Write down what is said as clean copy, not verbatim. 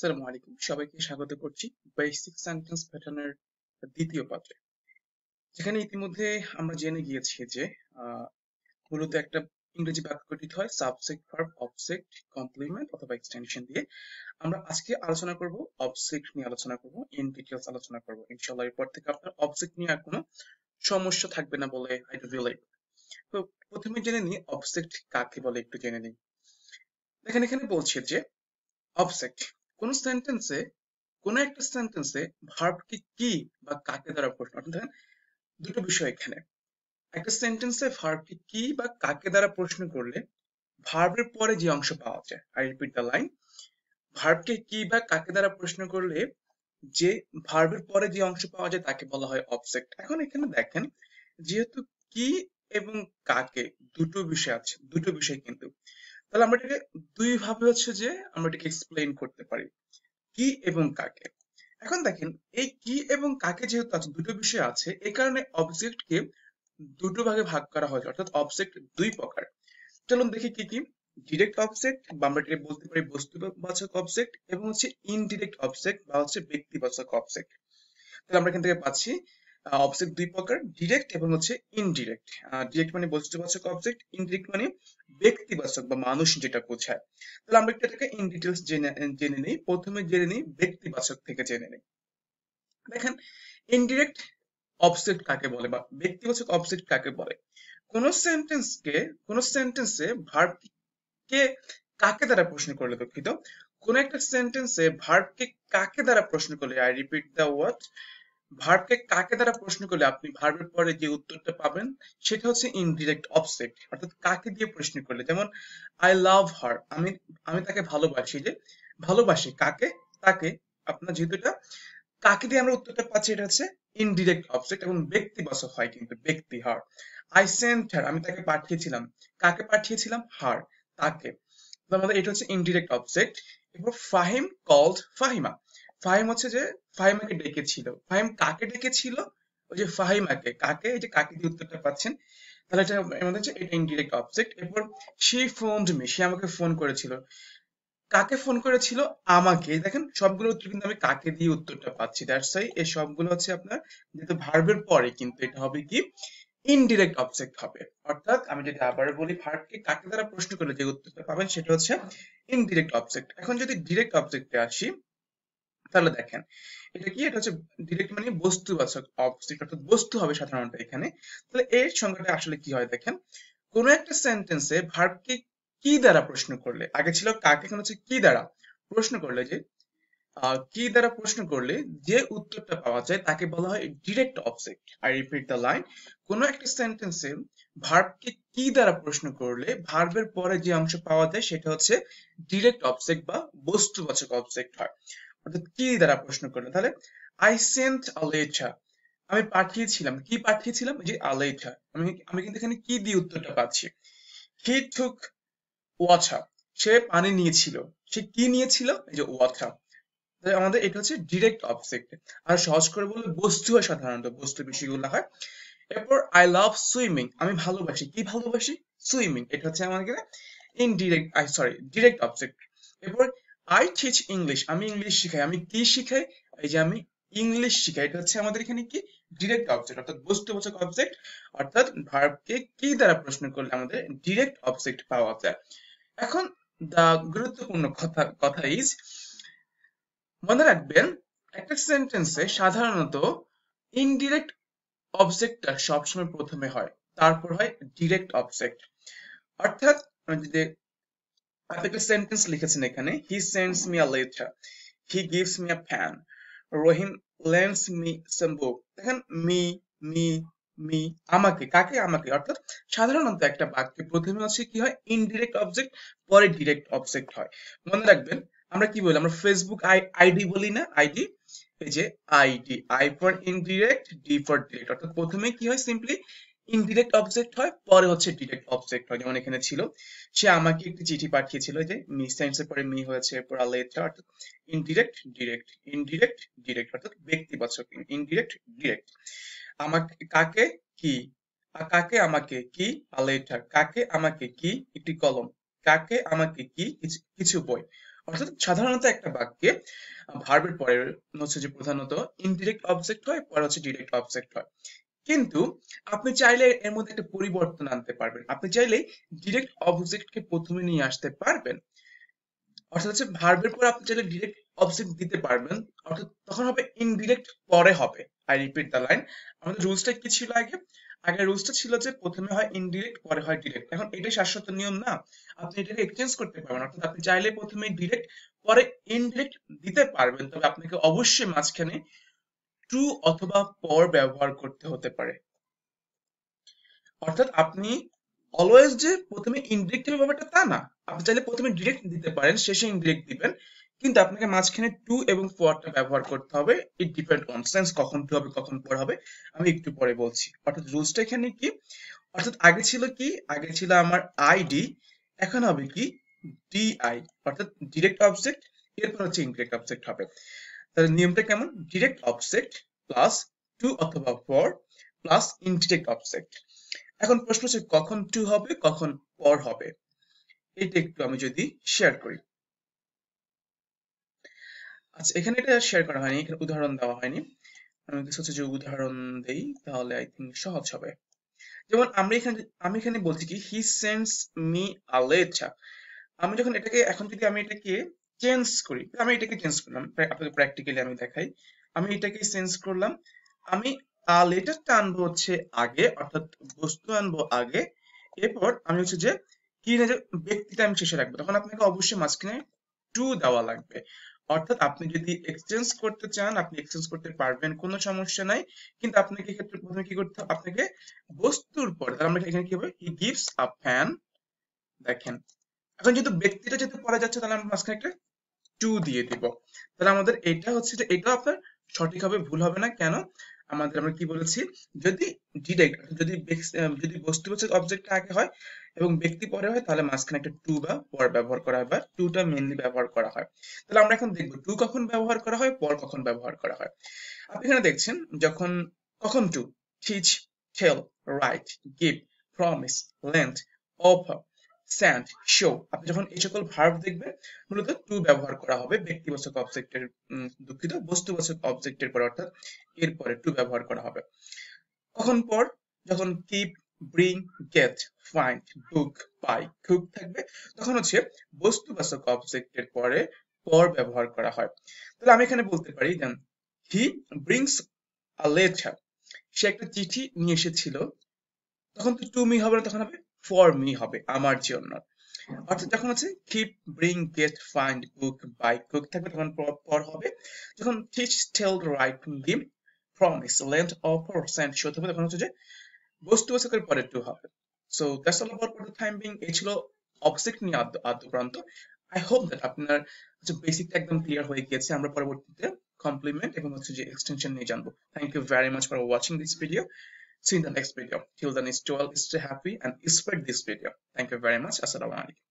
আসসালামু আলাইকুম, সবাইকে স্বাগত করছি বেসিক সেন্টেন্স প্যাটার্নের দ্বিতীয় পত্রে। যেখানে ইতিমধ্যে আমরা জেনে গিয়েছি যে মূলত একটা ইংরেজি বাক্য গঠিত হয় সাবজেক্ট, ভার্ব, অবজেক্ট, কমপ্লিমেন্ট অথবা এক্সটেনশন দিয়ে। আমরা আজকে আলোচনা করব অবজেক্ট নিয়ে, আলোচনা করব ইন ডিটেলস, আলোচনা করব ইনশাআল্লাহ। এরপর থেকে আপনার অবজেক্ট নিয়ে আর কোনো সমস্যা থাকবে না বলে আই ডু বিলিভ। তো প্রথমে জেনে নিই অবজেক্ট কাকে বলে, একটু জেনে নিই। দেখেন, এখানে বলছে যে অবজেক্ট কোন সেন্টেন্সে, কোন একটা সেন্টেন্সে ভার্বটি কি বা কাকে দ্বারা প্রশ্ন, অর্থাৎ দেখেন দুটো বিষয় এখানে। একটা সেন্টেন্সে ভার্বটি কি বা কাকে দ্বারা প্রশ্ন করলে ভার্বের পরে যে অংশ পাওয়া যায়, আই রিপিট দ্য লাইন, ভার্বকে কি বা কাকে দ্বারা প্রশ্ন করলে যে ভার্বের পরে যে অংশ পাওয়া যায় তাকে বলা হয় অবজেক্ট। এখন এখানে দেখেন, যেহেতু কি এবং কাকে দুটো বিষয় আছে, দুটো বিষয় কিন্তু, তাহলে আমরা এটাকে দুই ভাবে হচ্ছে যে আমরা এটাকে এক্সপ্লেইন করতে পারি, কি এবং কাকে। এখন দেখেন, এই কি এবং কাকে যেহেতু আছে, দুটো বিষয় আছে, এই কারণে অবজেক্টকে দুটো ভাগে ভাগ করা হয়েছে, অর্থাৎ অবজেক্ট দুই প্রকার। চলুন দেখি কি কি। ডিরেক্ট অবজেক্ট বা আমরা এটাকে বলতে পারি বস্তুবাচক অবজেক্ট, এবং হচ্ছে ইনডিরেক্ট অবজেক্ট বা হচ্ছে ব্যক্তিবাচক অবজেক্ট। তাহলে আমরা এখান থেকে পাচ্ছি অবজেক্ট দুই প্রকার, ডিরেক্ট এবং হচ্ছে ইনডিরেক্ট। ডিরেক্ট মানে বস্তুবাচক অবজেক্ট, ইনডিরেক্ট মানে ব্যক্তিবাচক বা মানুষ যেটা বোঝায়। তাহলে আমরা একটু এটাকে ইন ডিটেলস জেনে জেনে নিই। প্রথমে জেনে নিই ব্যক্তিবাচক থেকে জেনে নিই। দেখেন, ইনডিরেক্ট অবজেক্ট কাকে বলে বা ব্যক্তিবাচক অবজেক্ট কাকে বলে? কোন সেন্টেন্সকে, কোন সেন্টেন্সে ভার্ব কে কাকে দ্বারা প্রশ্ন করলে, দুঃখিত, কোন একটা সেন্টেন্সে ভার্বকে কাকে দ্বারা প্রশ্ন করলে, আই রিপিট দ্য ওয়ার্ড, ভার্বকে কাকে দ্বারা প্রশ্ন করলে আপনি ভার্বের পরে যে উত্তরটা পাবেন সেটা হচ্ছে ইনডিরেক্ট অবজেক্ট, অর্থাৎ কাকে দিয়ে প্রশ্ন করলে। যেমন আই লাভ হার, আমি আমি তাকে ভালোবাসি, যে ভালোবাসি কাকে, তাকে। আপনার যেহেতু এটা কাকে দিয়ে আমরা উত্তরটা পাচ্ছি, এটা হচ্ছে ইনডিরেক্ট অবজেক্ট এবং ব্যক্তিবাচক হয় কিন্তু, ব্যক্তি হার। আই সেন্ট হার, আমি তাকে পাঠিয়েছিলাম, কাকে পাঠিয়েছিলাম, হার, তাকে। তো আমাদের এটা হচ্ছে ইনডিরেক্ট অবজেক্ট। এরপর ফাহিম কল্ড ফাহিমা, ফাহিম হচ্ছে যে ফাহিমাকে ডেকেছিল, ফাহিম কাকে ডেকেছিল, ওই যে ফাহিমাকে, কাকে, এই যে কাকে দিয়ে উত্তরটা পাচ্ছেন, তাহলে এটা এর মধ্যে হচ্ছে এটা ইনডিরেক্ট অবজেক্ট। এরপর শি ফোনড মি, সে আমাকে ফোন করেছিল, কাকে ফোন করেছিল, আমাকে। এই দেখেন সবগুলো উত্তর কিন্তু আমি কাকে দিয়ে উত্তরটা পাচ্ছি, দ্যাটস ওয়াই এই সবগুলো হচ্ছে আপনার যেহেতু ভার্বের পরে, কিন্তু এটা হবে কি ইনডিরেক্ট অবজেক্ট হবে। অর্থাৎ আমি যদি আবার বলি, ভার্বকে কাকে দ্বারা প্রশ্ন করলে যে উত্তরটা পাবেন সেটা হচ্ছে ইনডিরেক্ট অবজেক্ট। এখন যদি ডিরেক্ট অবজেক্টে আসি, তাহলে দেখেন এটা কি, এটা হচ্ছে ডিরেক্ট মানে বস্তুবাচক অবজেক্ট, অর্থাৎ বস্তু হবে সাধারণত এখানে। তাহলে এর সংজ্ঞাটা আসলে কি হয় দেখেন, কোন একটা সেন্টেন্সে ভার্বকে কি দ্বারা প্রশ্ন করলে, আগে ছিল কাকে, এখন হচ্ছে কি দ্বারা প্রশ্ন করলে, যে কি দ্বারা প্রশ্ন করলে যে উত্তরটা পাওয়া যায় তাকে বলা হয় direct object. I repeat the line, কোন একটা সেন্টেন্সে ভার্বকে কি দ্বারা প্রশ্ন করলে ভার্বের পরে যে অংশ পাওয়া যায় সেটা হচ্ছে ডিরেক্ট অবজেক্ট বা বস্তুবাচক অবজেক্ট হয়। অর্থাৎ কি দ্বারা প্রশ্ন করলে, তাহলে আই সেন্ট আ লেটার, আমি পাঠিয়েছিলাম, কি পাঠিয়েছিলাম, যে আ লেটার, আমি আমি কিন্তু এখানে কি দিয়ে উত্তরটা পাচ্ছি, হি টুক ওয়াটার, সে পানি নিয়েছিল, সে কি নিয়েছিল, এই যে ওয়াটার। তাহলে আমাদের এটা হচ্ছে ডিরেক্ট অবজেক্ট। আর সহজ করে বললে বস্তু হয়, সাধারণত বস্তু বিষয়গুলো হয়। এরপর আই লাভ সুইমিং, আমি ভালোবাসি, কি ভালোবাসি, সুইমিং, এটা হচ্ছে আমাদের ইনডিরেক্ট, সরি, ডিরেক্ট অবজেক্ট। এরপর আই টিচ ইংলিশ, আমি ইংলিশ শিখাই, আমি কি শিখাই, এই যে আমি ইংলিশ শিখাই, এটা হচ্ছে আমাদের এখানে কি ডিরেক্ট অবজেক্ট, অর্থাৎ বস্তুবাচক অবজেক্ট। অর্থাৎ ভার্বকে কি দ্বারা প্রশ্ন করলে আমাদের ডিরেক্ট অবজেক্ট পাওয়া যায়। এখন দা গুরুত্বপূর্ণ কথা কথা ইজ, মনে রাখবেন একটা সেন্টেন্সে সাধারণত ইনডিরেক্ট অবজেক্টটা সবসময় প্রথমে হয়, তারপর হয় ডিরেক্ট অবজেক্ট। অর্থাৎ আমি যদি আপনি একটা সেন্টেন্স লিখেছেন এখানে, he sends me a letter, he gives me a pen, Rahim lends me some book. দেখেন মি, মি, মি, আমাকে, কাকে, আমাকে। অর্থাৎ সাধারণত একটা বাক্যে প্রথমে হচ্ছে কি হয় ইনডিরেক্ট অবজেক্ট, পরে ডিরেক্ট অবজেক্ট হয়। মনে রাখবেন, আমরা কি বলি, আমরা ফেসবুক আইডি বলি না, আইডি, এই যে ID, I for indirect, D for direct. অর্থাৎ প্রথমে কি হয়, সিম্পলি ইনডিরেক্ট অবজেক্ট হয়, পরে হচ্ছে ডিরেক্ট অবজেক্ট হয়। যেমন এখানে ছিল, সে আমাকে একটি চিঠি পাঠিয়েছিল, যে মি সেন্ডস এর পরে মি হয়েছে, এরপর আ লেটার, অর্থাৎ ইনডিরেক্ট ডিরেক্ট, ইনডিরেক্ট ডিরেক্ট, অর্থাৎ ব্যক্তিবাচক, ইনডিরেক্ট ডিরেক্ট। আমাকে, কাকে, কি, কাকে আমাকে কি, আ লেটার, কাকে আমাকে কি, একটি কলম, কাকে আমাকে কি, কিছু কিছু বই, অর্থাৎ সাধারণত একটা বাক্যে ভার্বের পরে হচ্ছে যে প্রধানত ইনডিরেক্ট অবজেক্ট হয়, পরে হচ্ছে ডিরেক্ট অবজেক্ট হয়। কিন্তু আপনি চাইলে এর মধ্যে একটা পরিবর্তন আনতে পারবেন। আপনি চাইলে ডিরেক্ট অবজেক্টকে প্রথমে নিয়ে আসতে পারবেন। অর্থাৎ হচ্ছে ভার্বের পর আপনি চাইলে ডিরেক্ট অবজেক্ট দিতে পারবেন, অর্থাৎ তখন হবে ইনডিরেক্ট পরে হবে। I repeat the line. আমাদের রুলসটা কি ছিল আগে? আগের রুলসটা ছিল যে প্রথমে হয় ইনডিরেক্ট পরে হয় ডিরেক্ট। এখন এটাই শাশ্বত নিয়ম না, আপনি এটাকে এক্সচেঞ্জ করতে পারবেন। অর্থাৎ আপনি চাইলে প্রথমে ডিরেক্ট পরে ইনডিরেক্ট দিতে পারবেন, তবে আপনাকে অবশ্যই মাঝখানে টু অথবা পর ব্যবহার করতে হতে পারে। অর্থাৎ আপনি অলওয়েজ যে প্রথমে ইনডিরেক্ট দিবেন ব্যাপারটা তা না, আপনি চাইলে প্রথমে ডিরেক্ট দিতে পারেন, শেষে ইনডিরেক্ট দিবেন, কিন্তু আপনাকে মাঝখানে টু এবং ফরটা ব্যবহার করতে হবে। ইট ডিপেন্ড অন সেন্স, কখন টু হবে কখন পর হবে আমি একটু পরে বলছি। অর্থাৎ রুলসটা এখানে কি, অর্থাৎ আগে ছিল কি, আগে ছিল আমার আইডি, এখন হবে কি ডিআই, অর্থাৎ ডিরেক্ট অবজেক্ট, এরপর হচ্ছে ইনডিরেক্ট অবজেক্ট হবে। তাহলে নিয়মটা কেমন? ডিরেক্ট অবজেক্ট প্লাস টু অথবা ফর প্লাস ইনডিরেক্ট অবজেক্ট। এখন প্রশ্ন হচ্ছে কখন টু হবে কখন পর হবে, এটা একটু আমি যদি শেয়ার করি। আচ্ছা, এখানে এটা শেয়ার করা হয়নি, এখানে উদাহরণ দেওয়া হয়নি। আমি কিছু হচ্ছে যে উদাহরণ দেই, তাহলে আই থিঙ্ক সহজ হবে। যেমন আমি এখানে বলছি কি হি সেন্ডস মি আ লেটার। আমি যখন এটাকে এখন যদি আমি এটাকে চেঞ্জ করি, আমি এটাকে চেঞ্জ করলাম, আপনাকে প্র্যাকটিক্যালি আমি দেখাই। আমি এটাকে চেঞ্জ করলাম, আমি লেটারটা আনবো হচ্ছে আগে, অর্থাৎ বস্তু আনবো আগে, এরপর আমি হচ্ছে যে কি না যে ব্যক্তিটা আমি শেষে রাখবো, তখন আপনাকে অবশ্যই মাঝখানে টু দেওয়া লাগবে। অর্থাৎ আপনি যদি এক্সচেঞ্জ করতে চান আপনি এক্সচেঞ্জ করতে পারবেন, কোনো সমস্যা নাই। কিন্তু আপনাকে এক্ষেত্রে প্রথমে কি করতে হবে, আপনাকে বস্তুর পরে, তাহলে আমরা এখানে কি হবে, হি গিভস আ ফ্যান। দেখেন, এখন যেহেতু ব্যক্তিটা যেহেতু পড়া যাচ্ছে, তাহলে আমরা মাঝখানে একটা টু দিয়ে দিব। তাহলে আমাদের এটা হচ্ছে যে এটা আপনার সঠিক হবে, ভুল হবে না। কেন? আমরা কি বলেছি, যদি ডিরেক্ট, যদি বস্তুবাচক অবজেক্ট আগে হয় এবং ব্যক্তি পরে হয়, তাহলে মাঝখানে একটা টু বা পর ব্যবহার করা হয়, বা টুটা মেনলি ব্যবহার করা হয়। তাহলে আমরা এখন দেখবো টু কখন ব্যবহার করা হয়, পর কখন ব্যবহার করা হয়। আপনি এখানে দেখছেন যখন কখন to, teach, tell, write, give, promise, lend, offer, send, show, আপনি যখন এই সকল ভার্ব দেখবেন মূলত টু ব্যবহার করা হবে ব্যক্তিবাচক অবজেক্টের, দুঃখিত, বস্তুবাচক অবজেক্টের পরে, অর্থাৎ এরপরে টু ব্যবহার করা হবে। কখন পর? যখন keep, bring, get, find, book, buy, cook থাকবে, তখন হচ্ছে বস্তুবাচক অবজেক্টের পরে পর ব্যবহার করা হয়। তাহলে আমি এখানে বলতে পারি দেন হি ব্রিংস আ লেটার, সে একটা চিঠি নিয়ে এসেছিল, তখন তো টু মি হবে না, তখন হবে ফর মি হবে, আমার জন্য। অর্থাৎ যখন হচ্ছে keep, bring, get, find, book, buy, cook থাকবে, তখন পর হবে। যখন teach, tell, write, give, promise, lend, offer, send, show থাকবে, তখন হচ্ছে যে বস্তুবাচকের পরে টু হবে। So that's all about for the time being. এই ছিল অবজেক্ট নিয়ে আদ্যপ্রান্ত। আই হোপ দ্যাট আপনার হচ্ছে বেসিকটা একদম ক্লিয়ার হয়ে গিয়েছে। আমরা পরবর্তীতে কমপ্লিমেন্ট এবং হচ্ছে যে এক্সটেনশন নিয়ে জানবো। Thank you very much for watching this video. See you in the next video. Till then, stay well, stay happy, and spread this video. Thank you very much. Assalamu alaikum.